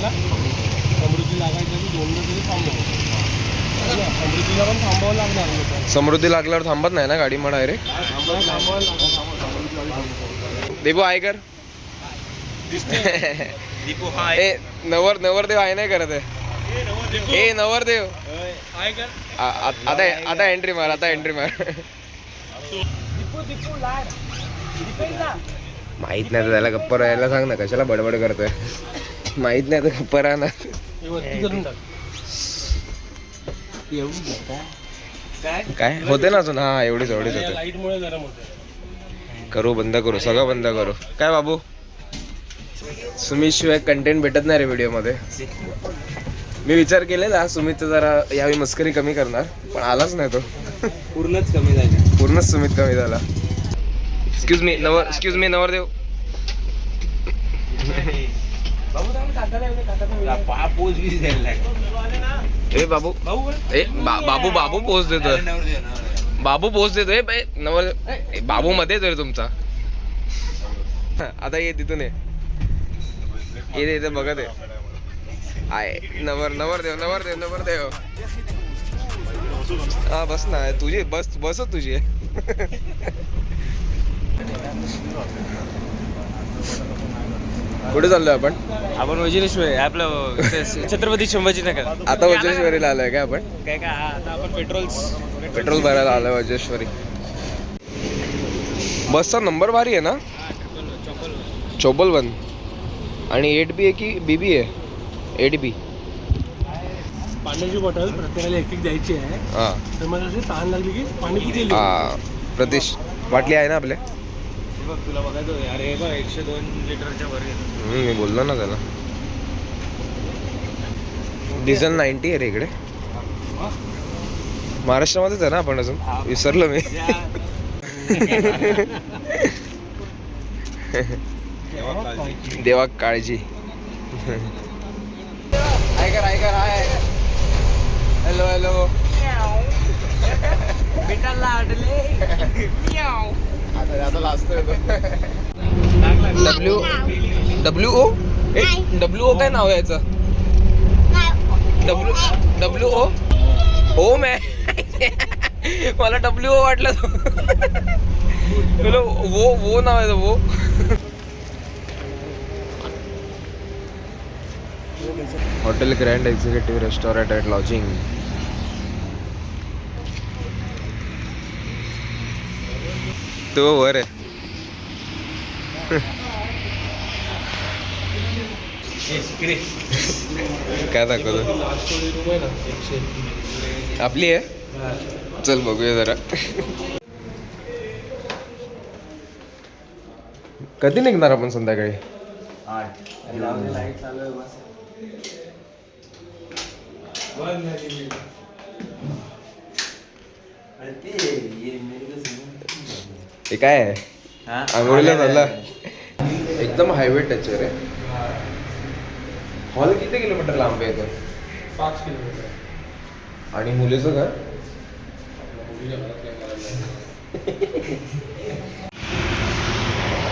लागायला समृद्धी लागायच्या दोनदा तरी थांबव. समृद्धीला पण थांबावं लागणार. समृद्धी लागल्यावर थांबत नाही ना गाडी मग डायरेक्ट. देबू आहे कर ए नवरदेव आहे नाही करत आहे. ए नवरदेव आता एंट्री मार. माहित नाही तर त्याला गप्पा राहायला सांग ना. कशाला बडबड करतोय. माहित नाही तर गप्पा राहा ना. काय होते ना अजून. हा एवढीच होते. लाईटमुळे गरम होते. करू बंद करू सगळं बंद करू. काय बाबू सुमित शिवाय कंटेंट भेटत नाही रे व्हिडिओ मध्ये. मी विचार केलेला सुमित जरा यावेळी मस्करी कमी करणार पण आलाच नाही तो. पूर्णच कमी झाली. पूर्णच सुमित कमी झाला. एक्सक्यूज मी नवरदेव. ए बाबू बाबू पोच देतोय. बाबू पोच देतोय नवरदेव. बाबू मध्ये येतोय तुमचा. आता ये तिथून ये बघत आहे. नवरदेव. हा बस ना तुझी बस तुझी आहे. कुठे चाललोय आपण वज्रेश्वरी आपलं छत्रपती संभाजीनगर. आता वज्रेश्वरीला आलोय का आपण. काय का आता आपण पेट्रोल भरायला आलोय वज्रेश्वरी. बसचा नंबर भारी आहे ना. 54 आणि 8B आहे की BB आहे. 8B. पाण्याची बॉटल प्रत्येकाला एक द्यायची आहे. हा तर मला अशी तहान लागली की पाणी किती. हा प्रतीश बाटली आहे ना आपल्या. तुला बघायचं यार हे बघ 102 लिटरच्या वर. मी बोललो ना त्याला. डिझेल 90 आहे रे इकडे. महाराष्ट्रामध्येच आहे ना आपण. अजून विसरलो मी. देवा काळजी. ऐकर हाय. हॅलो बेटाला अडले. आता लाजतोय WO काय नाव यायचं. WO हो मॅ मला WO वाटलं. तुला वो नाव आहे वो. Hotel grand executive restaurant and lodging. तो वर आहे. काय दाखवतो आपली आहे. चल बघूया जरा. कधी निघणार आपण संध्याकाळी. हे काय आहे. आंघोळीला झाला. एकदम हायवे टच आहे रे. हॉल किती किलोमीटर लांब आहे इथं. 5 किलोमीटर. आणि मुलीचं घर.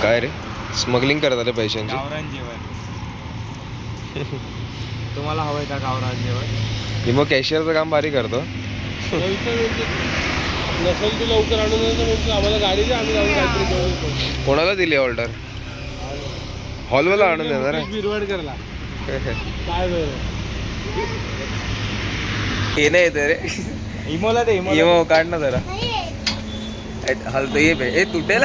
काय रे स्मगलिंग करत आले पैशांची. गावरान जेवण. तुम्हाला हवंय का गावरान जेवण. मी मग कॅशियरचं काम भारी करतो. नसेल तू लवकर आणून म्हणजे आम्हाला गाडी द्या. आम्ही जाऊन काहीतरी जेवण. कोणाला दिली ऑर्डर. हॉलवाला आणून देणार आहे. बिरवाडकरला. काय वेळ हे नाही येते रे. इमोला ते इमो काढ ना जरा. हलतो ये तुटेल.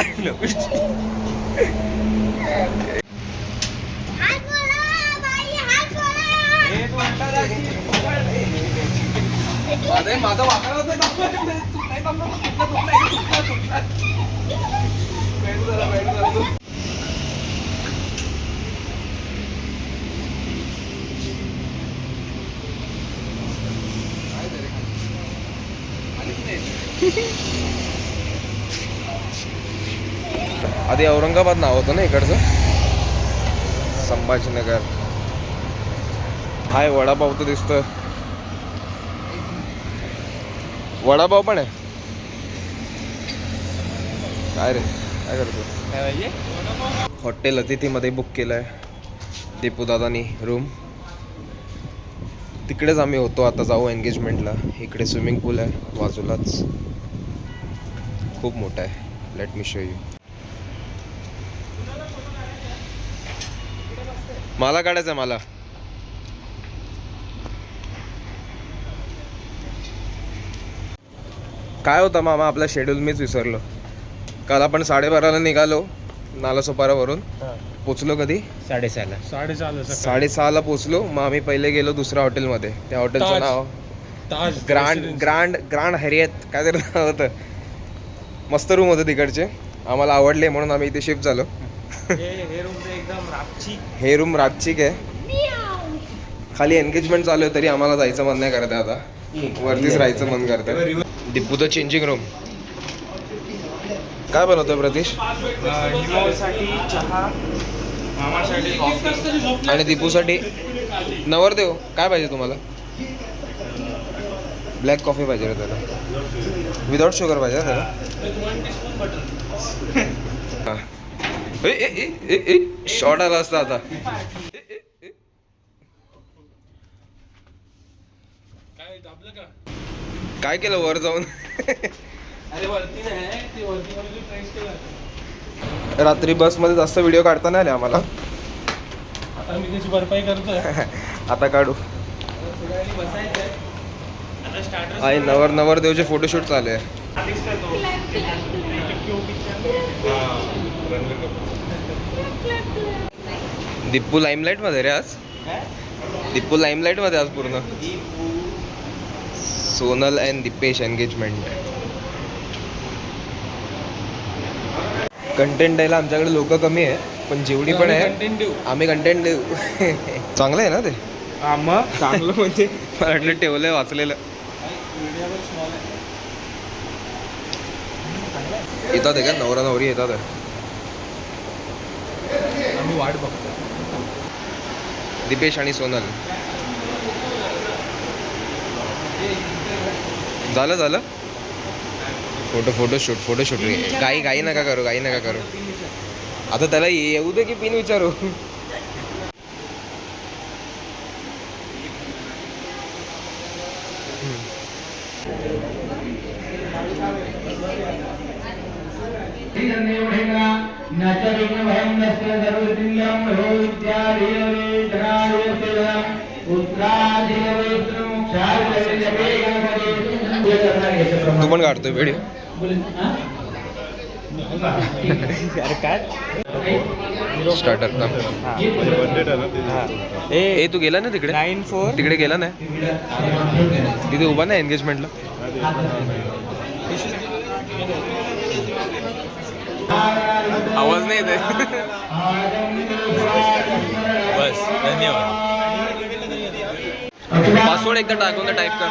माझा वाकडा आधी औरंगाबाद नाव होतं ना इकडचं. संभाजीनगर. हाय वडापाव तर दिसतोय. वडापाव पण आहे. काय रे काय करतो. हॉटेल अतिथीमध्ये बुक केलं आहे दीपू दादानी रूम. तिकडेच आम्ही होतो. आता जाऊ एंगेजमेंटला. इकडे स्विमिंग पूल आहे बाजूलाच, खूप मोठा आहे. Let me show you. मला काढायचं आहे मला. काय होता मामा आपला शेड्यूल, मीच विसरलो. काल आपण 12:30ला निघालो नालासोपारावरून. पोचलो कधी? 6:30ला. 6:30ला पोचलो. मग आम्ही पहिले गेलो दुसऱ्या हॉटेलमध्ये. त्या हॉटेलचं ताज. नाव ताज ग्रँड हॅरियत काय तरी नाव होतं. मस्त रूम होते तिकडचे, आम्हाला आवडले म्हणून आम्ही इथे शिफ्ट झालो. हे रूम रातचिक आहे. खाली एंगेजमेंट चालू आहे तरी आम्हाला जायचं मन नाही करत आहे. आता वरतीच राहायचं मन करतं. दीपूचं चेंजिंग रूम. काय बनवतोय प्रतीश? साठी चहा, मामासाठी कॉफी. आणि दीपूसाठी नवरदेव काय पाहिजे तुम्हाला? ब्लॅक कॉफी पाहिजे रे त्याला, विदाउट शुगर पाहिजे ना त्याला. हां शॉर्ट आला असता आता. काय केलं वर जाऊन? रात्री बसमध्ये जास्त व्हिडिओ काढता नाही आले आम्हाला. आता मी त्याची भरपाई करतोय. आता काढू. आई नवरदेवचे फोटोशूट चालू आहे. दीपू लाईमलाईट मध्ये रे आज. दीपू लाईमलाईट मध्ये आज पूर्ण. Sonal and Deepesh engagement. Content द्यायला आमच्याकडे लोक कमी आहे, पण जेवढी पण आहे आम्ही कंटेंट देऊ. चांगलं आहे ना ते? मग चांगलं म्हणजे मला वाटलं ठेवलंय वाचलेलं. येतात आहे का नवरा नवरी येतात आहे? आम्ही वाट बघतो. दीपेश आणि सोनल. झालं फोटोशूट गाई नका करू. आता त्याला येऊ दे की पिन विचारू. तू पण काढतोय व्हिडिओ? स्टार्टर. ए तू गेला ना तिकडे? 9-4 तिकडे गेला ना? तिथे उभा ना एंगेजमेंटला. आवाज नाही येते. बस धन्यवाद. पासवर्ड एकदा टाकून टाईप कर.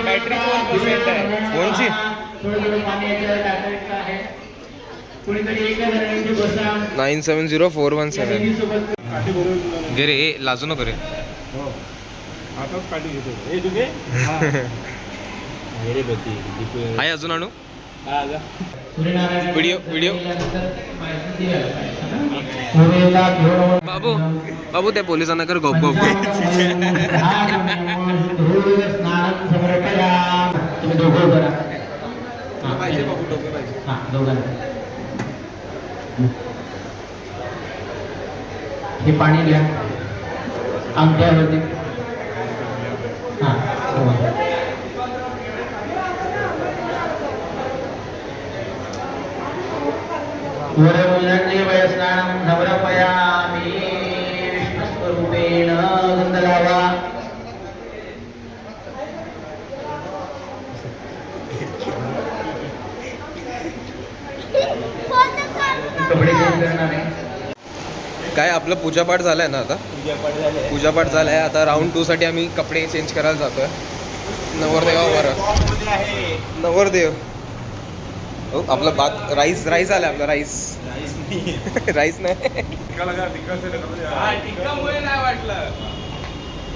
बॅटरी 4% आहे फोनची. 970417. घे रे लाजू नको रे. आताच काठी घेतो. हे तुम्ही आहे अजून आणू व्हिडिओ. बाबू त्या पोलिसांना कर गप गप. पाहिजे बाबू टोपी पाहिजे. हे पाणी घ्या आमच्यावरती. वयस्नानं नवरपयामि विष्णुस्वरूपेण गंधलावा. कपडे चेंज करणार आहे. काय आपलं पूजापाठ झालाय ना आता? पूजापाठ झालाय. आता राऊंड 2 साठी आम्ही कपडे चेंज करायला जातोय. नवरदेवावर नवरदेव. हो आपलं भात राईस आलाय. आपला राईस नाही.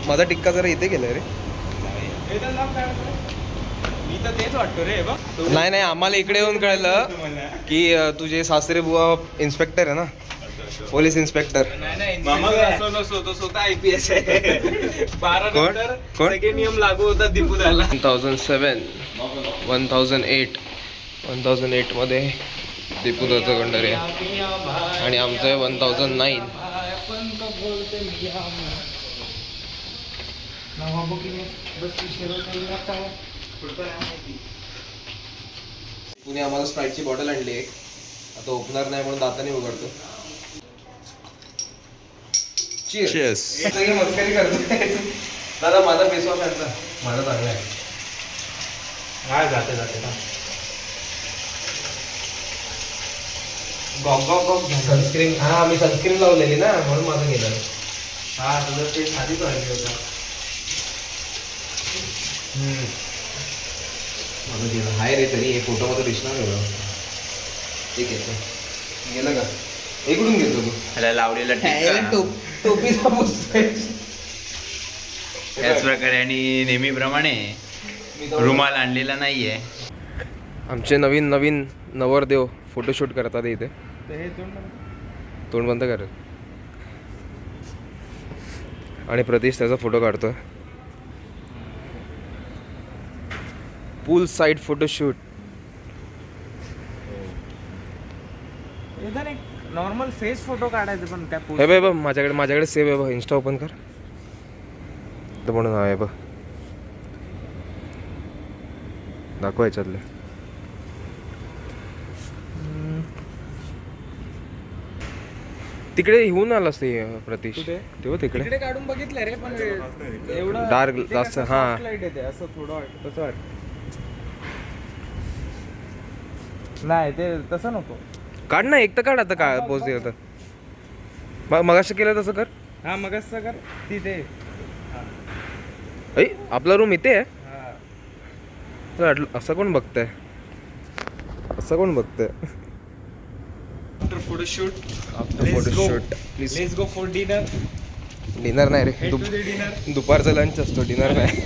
माझा टिक्का जरा इथे गेलाय रे. नाही आम्हाला इकडे येऊन कळलं की तुझे सासरे बुवा इन्स्पेक्टर आहे ना, पोलीस इन्स्पेक्टर. मामा असं नसतो, तो स्वतः IPS आहे. 12 कोण? नंतर कोण? सगळे नियम लागू होतात दीपूदाला. 1007, 1008 मध्ये दीपूदाचा गंडर आहे आणि आमचं आहे 1009. पुणे आम्हाला स्प्राईटची बॉटल आणली आहे. आता ओपनर नाही म्हणून दाताने उघडतो. Cheers. सगळी मस्करी करतोय. दादा माझा फेसवॉश आणला. माझा चांगला आहे. हा जाते ना. सनस्क्रीन. हा मी सनस्क्रीन लावलेली ना म्हणून माझं गेलं. हा तुझं ते आधीच वाढली होता. माझं गेलं. हाय रे तरी हे फोटोमध्ये दिसणार एवढं. ठीक आहे. गेलं का? हे कुठून घेतो तू? त्याला लावलेला टोपीचा पुसतोय. त्याच प्रकारे आणि नेहमीप्रमाणे रुमाल आणलेला नाहीये. आमचे नवीन नवरदेव फोटोशूट करतात इथे. तोंड बंद कर. आणि प्रतीश त्याचा फोटो काढतोय. Pool side photoshoot. Normal face photo काढायचे पण काय हे बघ माझ्याकडे सेव्ह आहे बघ. इन्स्टा ओपन कर. तर म्हणून आहे बघ. दाखव याच्यातले. तिकडे येऊन आलास ते प्रतीश. तेव्हा तिकडे काढून बघितलं रे पण एवढं डार्क जास्त. हा लाईट येते असं थोडं तसं वाटतं. नाही ते तसं नको. काढ ना. एक तर काढ आता. काय पोच दिलं तर मगाशी केलं तसं कर. हा मग असं कर तिथे. ऐ आपला रूम इथे आहे. हा तर असं कोण बघतंय? After photoshoot photoshoot please. Let's go for dinner. Dinner नाही रे. Head to the dinner. दुपारचा लंच असतो. डिनर नाही.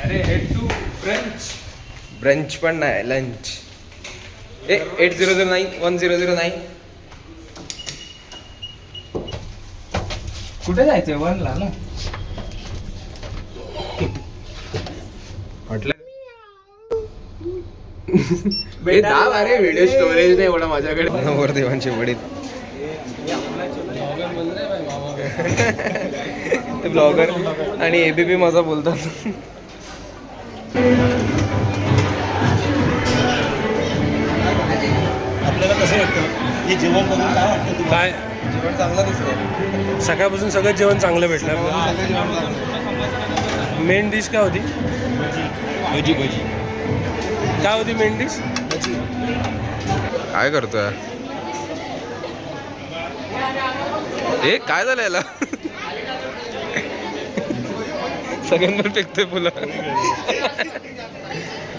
अरे हेड टू ब्रंच. ब्रंच पण नाही. लंच. 8009 1009. कुठे जायचंय? 1 ला ना. म्हटलं अरे व्हिडिओ स्टोरेज नाही एवढा माझ्याकडे. नवरदेवांचे वडील ते ब्लॉगर आणि ABP माझा बोलतात. आपल्याला कसं वाटतं हे जेवण बघून काय वाटतं तुम्हाला? काय जेवण चांगलं दिसतंय. सकाळपासून सगळं जेवण चांगलं भेटलं आपल्याला. मेन डिश काय होती? भजी काय होती मेन डिश? काय करतोय? ए काय झालं याला? सगळ्यांवर फेकतोय फुलं.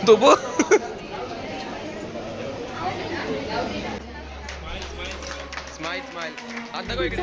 तो बो स्माईल आता काय इकडे.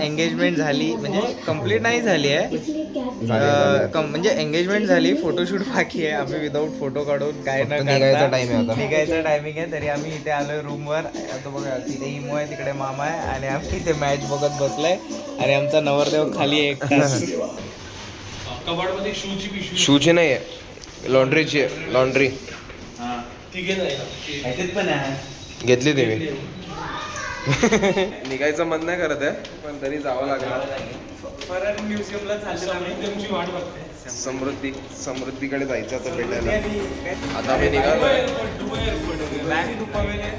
एंगेजमेंट झाली म्हणजे कंप्लीट नाही झाली आहे. म्हणजे एंगेजमेंट झाली, फोटोशूट बाकी आहे. आम्ही विदाऊट फोटो काढून काय न निघायचा टाइम आहे आता. निघायचा टायमिंग आहे. तरी आम्ही इथे आलोय रूमवर. आता बघा तिथे इमो आहे, तिकडे मामा आहे आणि आम्ही इथे मॅच बघत बसलाय आणि आमचा नवरदेव खाली आहे एक तास. कबाडमध्ये शूची पिशवी शूची नाही आहे. लॉन्ड्रीची आहे. लॉन्ड्री तिघे नाही पण आहे. घेतली तुम्ही. निघायचं मन नाही करत आहे पण तरी जावं लागणार. परत म्युझियमला समृद्धीची वाट बघते. समृद्धीकडे जायचं आता भेटायला. आता आम्ही निघालोय. बॅग दुपावेले